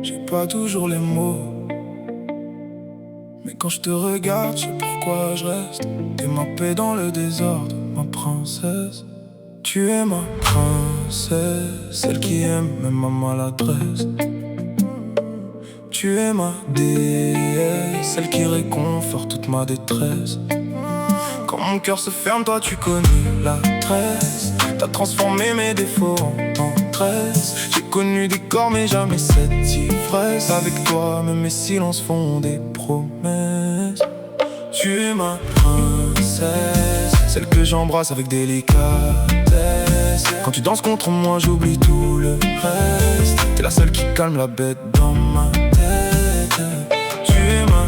J'ai pas toujours les mots, mais quand je te regarde, je sais pourquoi je reste. T'es ma paix dans le désordre, ma princesse. Tu es ma princesse, celle qui aime même ma maladresse. Tu es ma déesse, celle qui réconforte toute ma détresse. Quand mon cœur se ferme, toi tu connais l'adresse. T'as transformé mes défauts en tendresse. J'ai connu des corps mais jamais cette ivresse. Avec toi même mes silences font des promesses. Tu es ma princesse, celle que j'embrasse avec délicatesse. Quand tu danses contre moi j'oublie tout le reste. T'es la seule qui calme la bête dans ma tête. Tu es ma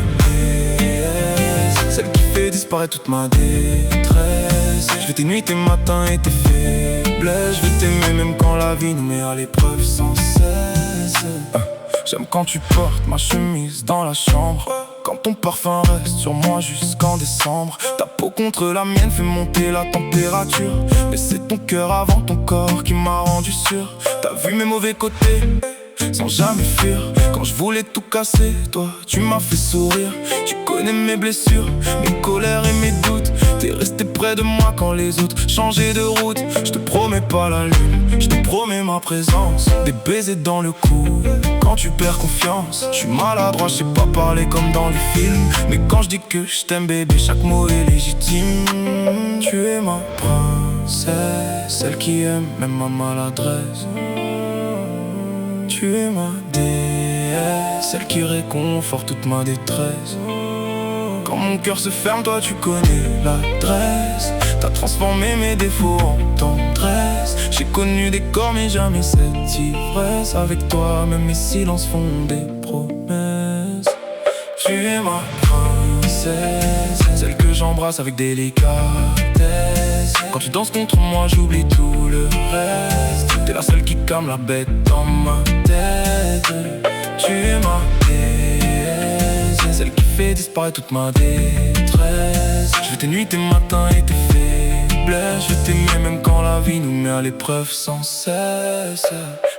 déesse, celle qui fait disparaître toute ma détresse. Je vais tes nuits, tes matins et tes faiblesses. Je vais t'aimer même quand la vie nous met à l'épreuve sans cesse. J'aime quand tu portes ma chemise dans la chambre, quand ton parfum reste sur moi jusqu'en décembre. Ta peau contre la mienne fait monter la température. Mais c'est ton cœur avant ton corps qui m'a rendu sûr. T'as vu mes mauvais côtés sans jamais fuir. Quand je voulais tout casser, toi tu m'as fait sourire. Tu connais mes blessures, mes colères et mes doutes. T'es resté près de moi quand les autres changeaient de route. Je te promets pas la lune, je te promets ma présence. Des baisers dans le cou quand tu perds confiance. Je suis maladroit, je sais pas parler comme dans les films. Mais quand je dis que je t'aime bébé, chaque mot est légitime. Tu es ma princesse, celle qui aime même ma maladresse. Tu es ma déesse, celle qui réconforte toute ma détresse. Quand mon cœur se ferme, toi tu connais l'adresse. T'as transformé mes défauts en tendresse. J'ai connu des corps mais jamais cette ivresse. Avec toi même mes silences font des promesses. Tu es ma princesse, celle que j'embrasse avec délicatesse. Quand tu danses contre moi j'oublie tout le reste. T'es la seule qui calme la bête dans ma tête. Tu es ma déesse, celle qui fait disparaître toute ma détresse. Je veux tes nuits, tes matins et tes faiblesses. Je veux t'aimer même quand la vie nous met à l'épreuve sans cesse.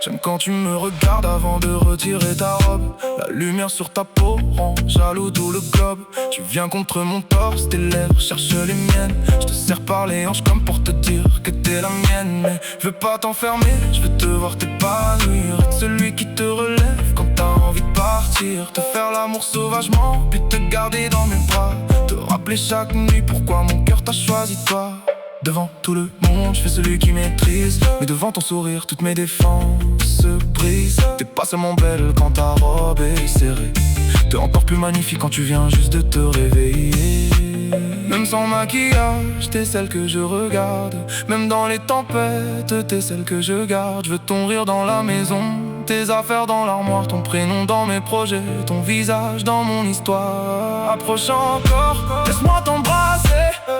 J'aime quand tu me regardes avant de retirer ta robe. La lumière sur ta peau rend jaloux tout le globe. Tu viens contre mon torse, tes lèvres cherchent les miennes. Je te serre par les hanches comme pour te dire que t'es la mienne. Mais je veux pas t'enfermer, je veux te voir t'épanouir. Être celui qui te relève quand t'as envie de partir. Te faire l'amour sauvagement, puis te garder dans mes bras. Te rappeler chaque nuit pourquoi mon cœur t'a choisi toi. Devant tout le monde, je fais celui qui maîtrise. Mais devant ton sourire, toutes mes défenses se brisent. T'es pas seulement belle quand ta robe est serrée. T'es encore plus magnifique quand tu viens juste de te réveiller. Même sans maquillage, t'es celle que je regarde. Même dans les tempêtes, t'es celle que je garde. Je veux ton rire dans la maison, tes affaires dans l'armoire, ton prénom dans mes projets, ton visage dans mon histoire. Approche encore, laisse-moi t'embrasser.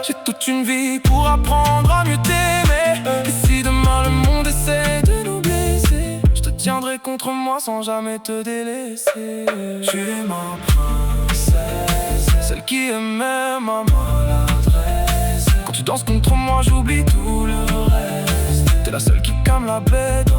J'ai toute une vie pour apprendre à mieux t'aimer. Et si demain le monde essaie de nous blesser, je te tiendrai contre moi sans jamais te délaisser. Tu es ma princesse, celle qui aimait ma maladresse. Quand tu danses contre moi j'oublie tout le reste. T'es la seule qui calme la bête